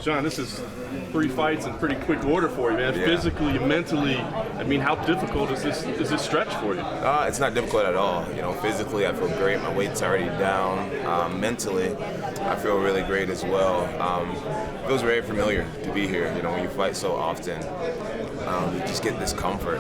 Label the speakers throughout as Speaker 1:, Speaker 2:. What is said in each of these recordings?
Speaker 1: John, this is 3 fights in pretty quick order for you, man.
Speaker 2: Yeah.
Speaker 1: Physically, mentally, I mean, how difficult is this stretch for you?
Speaker 2: It's not difficult at all. Physically, I feel great. My weight's already down. Mentally, I feel really great as well. It feels very familiar to be here. When you fight so often, you just get this comfort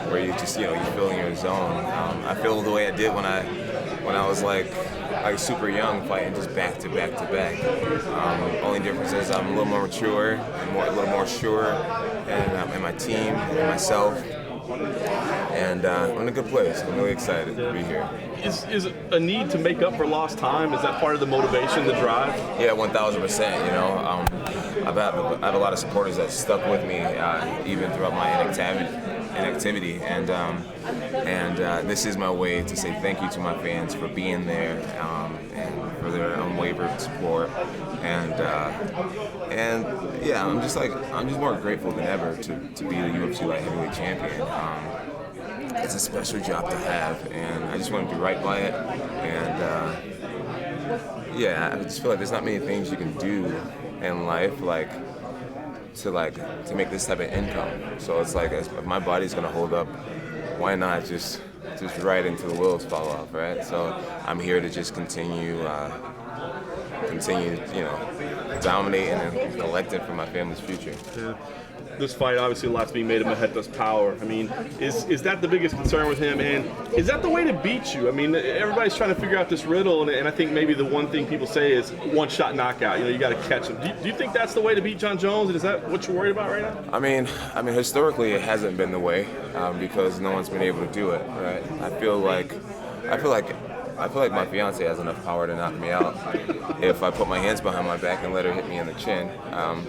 Speaker 2: where you just, you feel in your zone. I feel the way I did when I was like super young, fighting just back to back to back. Only difference is I'm a little more mature and a little more sure, and my team and myself. And I'm in a good place. I'm really excited to be here.
Speaker 1: Is a need to make up for lost time? Is that part of the motivation, the drive?
Speaker 2: Yeah, 1,000%. I have a lot of supporters that stuck with me even throughout my inactivity, and this is my way to say thank you to my fans for being there and for their unwavering support. And yeah, I'm just more grateful than ever to be the UFC Light Heavyweight Champion. It's a special job to have, and I just want to do right by it. And yeah, I just feel like there's not many things you can do in life to make this type of income. So it's like, if my body's gonna hold up, why not just right until the wheels fall off, right? So I'm here to just continue, dominating and collecting for my family's future.
Speaker 1: Yeah. This fight, obviously, a lot's being made of Maheta's power. I mean, is that the biggest concern with him? And is that the way to beat you? I mean, everybody's trying to figure out this riddle, and I think maybe the one thing people say is one-shot knockout. You got to catch him. Do you think that's the way to beat Jon Jones? And is that what you're worried about right now?
Speaker 2: I mean, historically, it hasn't been the way because no one's been able to do it, right? I feel like my fiance has enough power to knock me out if I put my hands behind my back and let her hit me in the chin.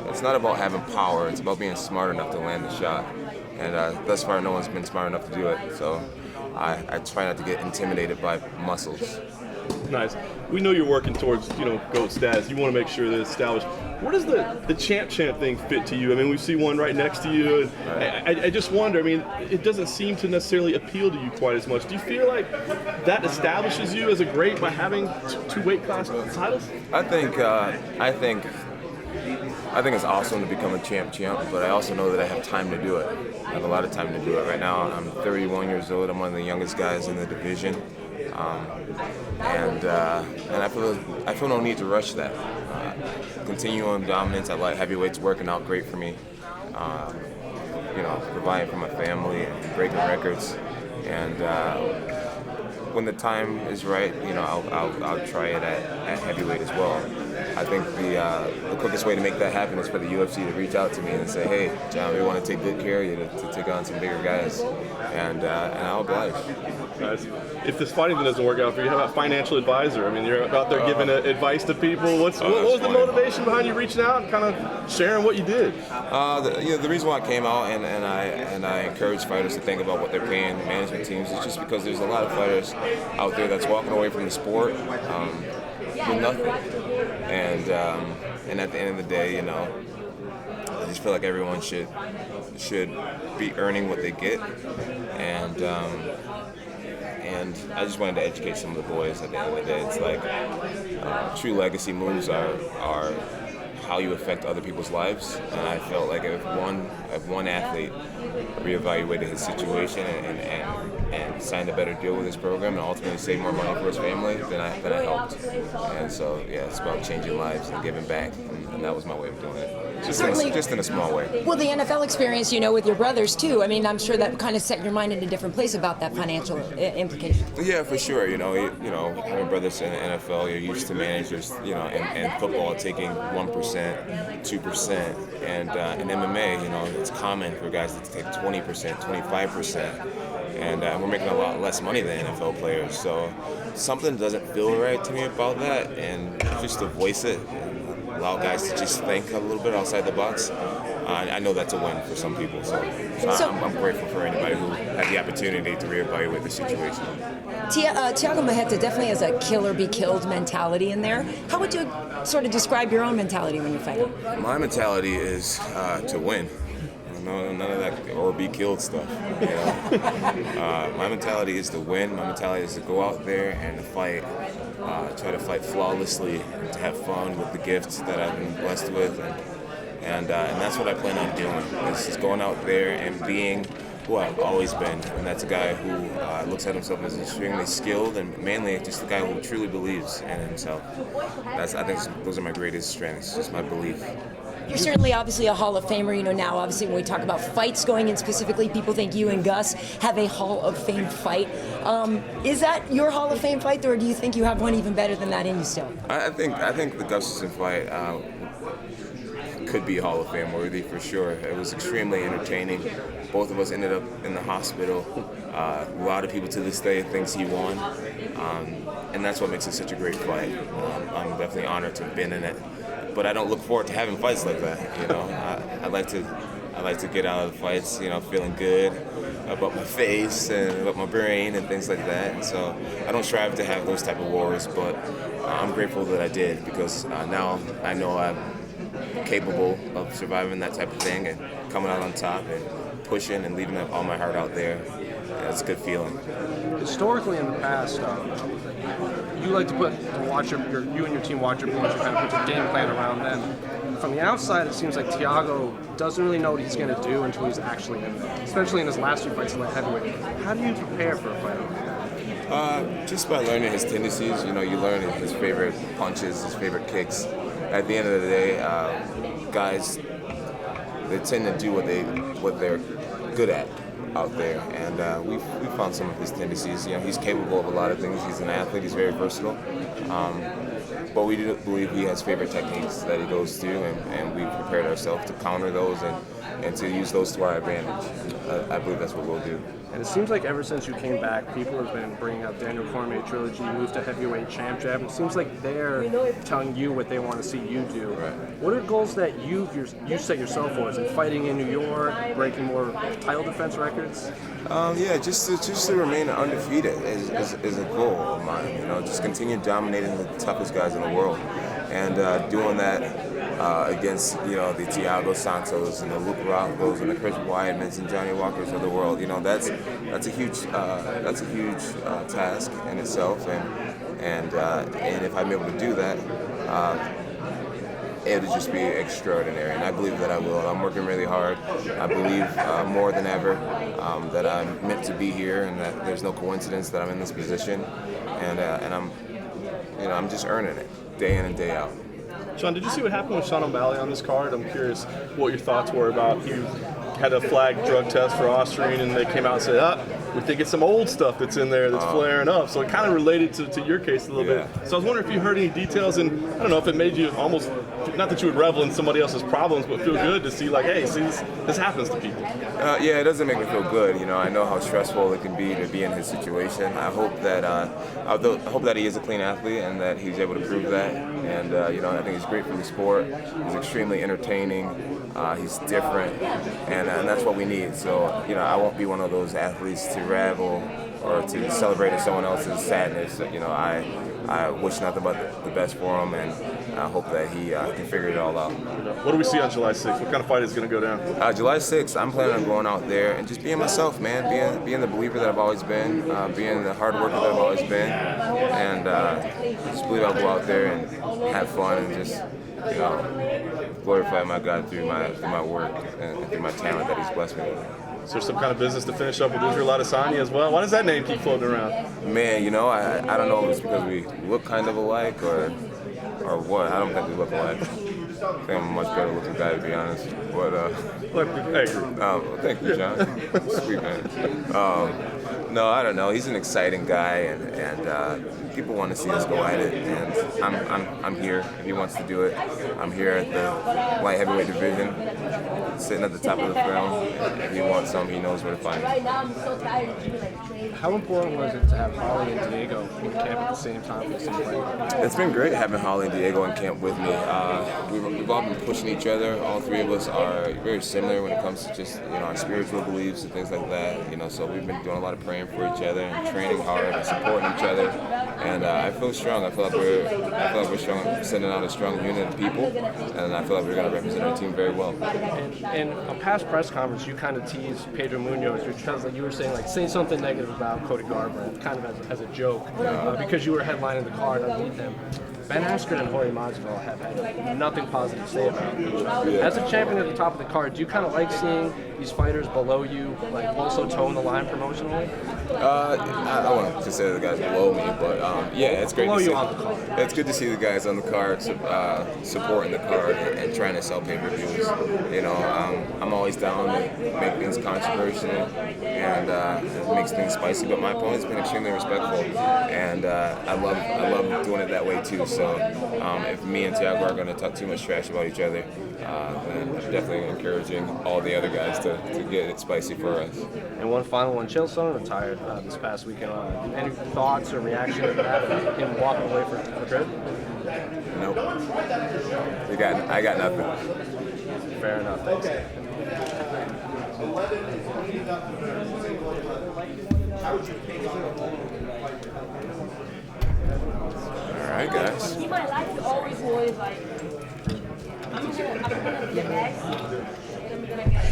Speaker 2: It's not about having power, it's about being smart enough to land the shot. And thus far, no one's been smart enough to do it. So I try not to get intimidated by muscles.
Speaker 1: Nice. We know you're working towards, GOAT status. You want to make sure that it's established. Where does the champ thing fit to you? I mean, we see one right next to you. And I just wonder, I mean, it doesn't seem to necessarily appeal to you quite as much. Do you feel like that establishes you as a great by having two weight class titles?
Speaker 2: I think it's awesome to become a champ, but I also know that I have time to do it. I have a lot of time to do it. Right now, I'm 31 years old. I'm one of the youngest guys in the division. And I feel no need to rush that. Continue on dominance at light heavyweight's working out great for me. Providing for my family and breaking records. And when the time is right, I'll try it at heavyweight as well. I think the quickest way to make that happen is for the UFC to reach out to me and say, hey, John, we want to take good care of you to take on some bigger guys, and I'll oblige.
Speaker 1: Guys, if this fighting doesn't work out for you, how about financial advisor? I mean, you're out there giving advice to people. What was the motivation behind you reaching out and kind of sharing what you did?
Speaker 2: The reason why I came out and I encourage fighters to think about what they're paying management teams is just because there's a lot of fighters out there that's walking away from the sport with nothing. And at the end of the day, I just feel like everyone should be earning what they get, and I just wanted to educate some of the boys. At the end of the day, it's like true legacy moves are how you affect other people's lives, and I felt like if one athlete reevaluated his situation and signed a better deal with his program and ultimately saved more money for his family, then I helped. And so yeah, it's about changing lives and giving back, and that was my way of doing it. Just in a small way.
Speaker 3: Well, the NFL experience, with your brothers too. I mean, I'm sure that kind of set your mind in a different place about that financial implication.
Speaker 2: Yeah, for sure. Having brothers in the NFL, you're used to managers, and football taking 1%, 2%, and in MMA, it's common for guys to take 20%, 25%. And we're making a lot less money than NFL players, so something doesn't feel right to me about that, and just to voice it and allow guys to just think a little bit outside the box, I know that's a win for some people, so I'm grateful for anybody who had the opportunity to reevaluate the situation.
Speaker 3: Thiago Santos definitely has a kill or be killed mentality in there. How would you sort of describe your own mentality when you're fighting?
Speaker 2: My mentality is to win. None of that or be killed stuff. My mentality is to win. My mentality is to go out there and fight, try to fight flawlessly and to have fun with the gifts that I've been blessed with, and that's what I plan on doing. Is just going out there and being who I've always been, and that's a guy who looks at himself as extremely skilled, and mainly just a guy who truly believes in himself. I think those are my greatest strengths, just my belief.
Speaker 3: You're certainly obviously a Hall of Famer. Now obviously when we talk about fights going in specifically, people think you and Gus have a Hall of Fame fight. Is that your Hall of Fame fight, or do you think you have one even better than that in you still?
Speaker 2: I think the Gustafsson fight could be Hall of Fame worthy for sure. It was extremely entertaining. Both of us ended up in the hospital. A lot of people to this day thinks he won, and that's what makes it such a great fight. I'm definitely honored to have been in it, but I don't look forward to having fights like that. I like to get out of the fights, feeling good about my face and about my brain and things like that. And so I don't strive to have those type of wars, but I'm grateful that I did, because now I know I'm capable of surviving that type of thing and coming out on top and pushing and leaving all my heart out there. It's a good feeling.
Speaker 4: Historically, in the past, you like to you and your team watch your opponents and kind of put your game plan around them. From the outside, it seems like Thiago doesn't really know what he's going to do until he's actually in there, especially in his last few fights in light heavyweight. How do you prepare for a fight?
Speaker 2: Just by learning his tendencies. You learn his favorite punches, his favorite kicks. At the end of the day, guys, they tend to do what they're good at out there, and we found some of his tendencies. He's capable of a lot of things. He's an athlete. He's very versatile, but we do believe he has favorite techniques that he goes through, and we prepared ourselves to counter those and to use those to our advantage. I believe that's what we'll do.
Speaker 4: And it seems like ever since you came back, people have been bringing up Daniel Cormier trilogy, moved to heavyweight champ jab. It seems like they're telling you what they want to see you do.
Speaker 2: Right.
Speaker 4: What are goals that you set yourself for? Is it fighting in New York, breaking more title defense records?
Speaker 2: Just to remain undefeated is a goal of mine. Just continue dominating the toughest guys in the world, and doing that against the Thiago Santos and the Luke Rockos and the Chris Weidmans and Johnny Walkers of the world. That's a huge task in itself, and if I'm able to do that, it'll just be extraordinary, and I believe that I will. I'm working really hard. I believe more than ever that I'm meant to be here, and that there's no coincidence that I'm in this position, and I'm just earning it day in and day out.
Speaker 1: Sean, did you see what happened with Sean O'Malley on this card? I'm curious what your thoughts were about. He had a flag drug test for Austrian, and they came out and said, we think it's some old stuff that's in there that's flaring up. So it kind of related to your case a little bit. So I was wondering if you heard any details, and I don't know if it made you almost, not that you would revel in somebody else's problems, but feel good to see, like, hey, see, this happens to people.
Speaker 2: Yeah, it doesn't make me feel good. I know how stressful it can be to be in his situation. I hope that he is a clean athlete and that he's able to prove that. And I think he's great for the sport. He's extremely entertaining. He's different, and that's what we need. So I won't be one of those athletes to ravel or to celebrate someone else's sadness. I wish nothing but the best for him, and I hope that he can figure it all out.
Speaker 1: What do we see on July 6th? What kind of fight is going to go down?
Speaker 2: July 6th, I'm planning on going out there and just being myself, man. Being the believer that I've always been, being the hard worker that I've always been, and just believe I'll go out there and have fun and just glorify my God through my work and through my talent that He's blessed me with.
Speaker 1: Is there some kind of business to finish up with Israel Adesanya as well? Why does that name keep floating around?
Speaker 2: Man, I don't know if it's because we look kind of alike or what. I don't think we look alike. I think I'm a much better looking guy, to be honest. But thank you, John. Sweet man. No, I don't know. He's an exciting guy, and people want to see us go at it, and I'm here. If he wants to do it, I'm here at the light heavyweight division, sitting at the top of the throne. If he wants some, he knows where to find me.
Speaker 4: How important was it to have Holly and Diego in camp at the same time for the same fight?
Speaker 2: It's been great having Holly and Diego in camp with me. We've all been pushing each other. All three of us are very similar when it comes to just our spiritual beliefs and things like that. So we've been doing a lot of praying for each other and training hard and supporting each other. And I feel strong. I feel like we're strong, sending out a strong unit of people, and I feel like we're going to represent our team very well.
Speaker 4: In a past press conference, you kind of teased Pedro Munoz, because you were saying, say something negative about Cody Garbrandt, kind of as a joke, because you were headlining the card underneath him. Ben Askren and Jorge Masvidal have had nothing positive to say about each other. As a champion at the top of the card, do you kind of like seeing these fighters below you, like also towing the line promotionally?
Speaker 2: I wouldn't consider the guys below me, but yeah, it's great
Speaker 4: Below
Speaker 2: to see.
Speaker 4: you on the card.
Speaker 2: It's good to see the guys on the card supporting the card and trying to sell pay-per-views. You know, I'm always down to make things controversial and it makes things spicy. But my opponent's been extremely respectful, and I love doing it that way too. So if me and Thiago are going to talk too much trash about each other, then I'm definitely encouraging all the other guys to get it spicy for us.
Speaker 4: And one final one, Chael Sonnen retired this past weekend. Any thoughts or reaction to that, him walking away for good?
Speaker 2: Nope. I got nothing.
Speaker 4: Fair enough, thanks.
Speaker 2: All right, guys.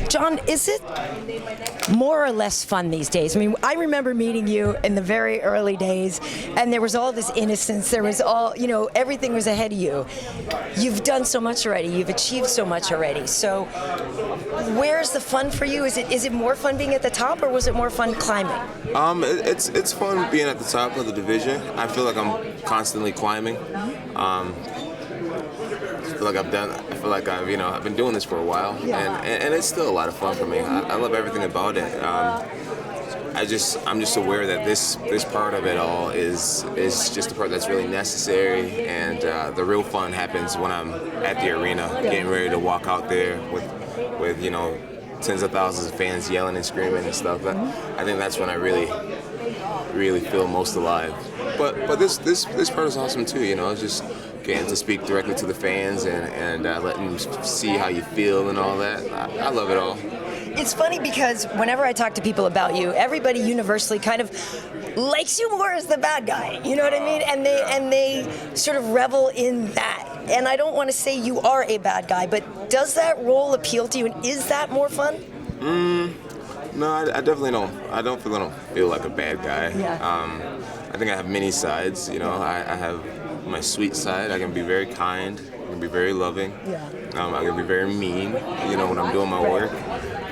Speaker 3: John, is it more or less fun these days? I mean, I remember meeting you in the very early days, and there was all this innocence. There was all, everything was ahead of you. You've done so much already. You've achieved so much already. So where's the fun for you? Is it more fun being at the top, or was it more fun climbing?
Speaker 2: It's fun being at the top of the division. I feel like I'm constantly climbing. I feel like I've been doing this for a while, and it's still a lot of fun for me. I love everything about it. I'm just aware that this part of it all is just the part that's really necessary, and the real fun happens when I'm at the arena, getting ready to walk out there with tens of thousands of fans yelling and screaming and stuff. I think that's when I really feel most alive. But this part is awesome too. It's just getting to speak directly to the fans and letting them see how you feel and all that. I love it all.
Speaker 3: It's funny because whenever I talk to people about you, everybody universally kind of likes you more as the bad guy. You know what I mean? And they sort of revel in that. And I don't want to say you are a bad guy, but does that role appeal to you? And is that more fun?
Speaker 2: No, I definitely don't. I don't feel like a bad guy.
Speaker 3: Yeah.
Speaker 2: I think I have many sides. I have my sweet side. I can be very kind. I can be very loving.
Speaker 3: Yeah.
Speaker 2: I can be very mean. When I'm doing my work.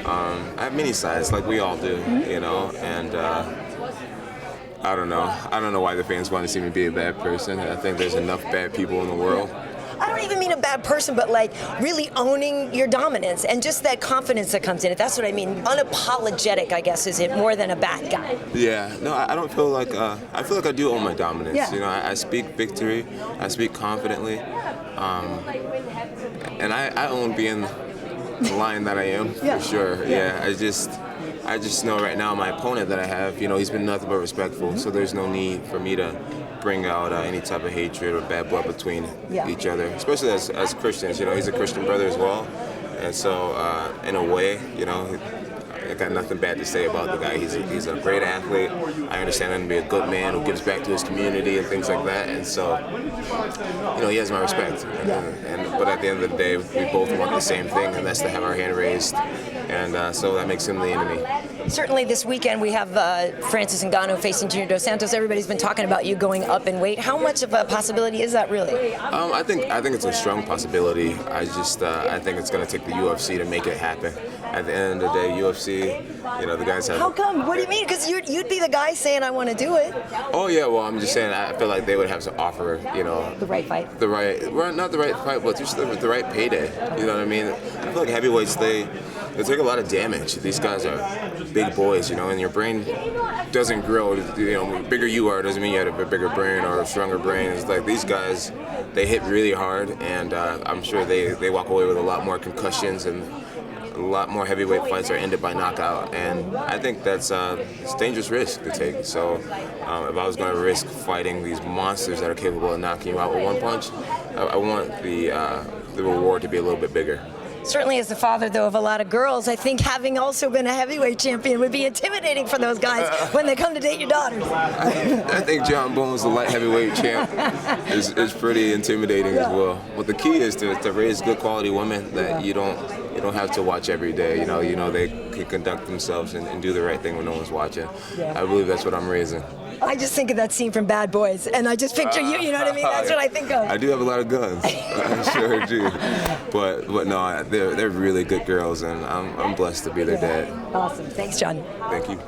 Speaker 2: I have many sides, like we all do. And I don't know. I don't know why the fans want to see me be a bad person. I think there's enough bad people in the world.
Speaker 3: I don't even mean a bad person, but like really owning your dominance and just that confidence that comes in it. That's what I mean. Unapologetic, I guess, is it more than a bad guy?
Speaker 2: Yeah. No, I don't feel like. I feel like I do own my dominance.
Speaker 3: Yeah.
Speaker 2: I speak victory. I speak confidently. And I own being the lion that I am for sure. Yeah. I just know right now my opponent that I have. He's been nothing but respectful. So there's no need for me to bring out any type of hatred or bad blood between each other, especially as Christians. He's a Christian brother as well, and so in a way, I got nothing bad to say about the guy. He's a great athlete. I understand him to be a good man who gives back to his community and things like that, and so he has my respect. But at the end of the day, we both want the same thing, and that's to have our hand raised, and so that makes him the enemy.
Speaker 3: Certainly this weekend we have Francis Ngannou facing Junior Dos Santos. Everybody's been talking about you going up in weight. How much of a possibility is that really?
Speaker 2: I think it's a strong possibility. I think it's going to take the UFC to make it happen. At the end of the day, UFC, the guys have...
Speaker 3: How come? What do you mean? Because you'd be the guy saying, I want to do it.
Speaker 2: Oh, yeah, well, I'm just saying, I feel like they would have to offer,
Speaker 3: The right fight.
Speaker 2: Not the right fight, but just the right payday. You know what I mean? I feel like heavyweights, they take a lot of damage. These guys are big boys, and your brain doesn't grow. Bigger you are doesn't mean you have a bigger brain or a stronger brain. It's like these guys, they hit really hard, and I'm sure they walk away with a lot more concussions, and a lot more heavyweight fights are ended by knockout. And I think it's a dangerous risk to take. So if I was going to risk fighting these monsters that are capable of knocking you out with one punch, I want the reward to be a little bit bigger.
Speaker 3: Certainly as the father, though, of a lot of girls, I think having also been a heavyweight champion would be intimidating for those guys when they come to date your daughters.
Speaker 2: I think John Bones, the light heavyweight champ, is pretty intimidating as well. But the key is to raise good quality women that you don't don't have to watch every day. You know they can conduct themselves and do the right thing when no one's watching.
Speaker 3: Yeah.
Speaker 2: I believe that's what I'm raising.
Speaker 3: I just think of that scene from Bad Boys, and I just picture you. You know what I mean? That's what I think of.
Speaker 2: I do have a lot of guns. I sure do. But no, they're really good girls, and I'm blessed to be their dad.
Speaker 3: Awesome. Thanks, John.
Speaker 2: Thank you.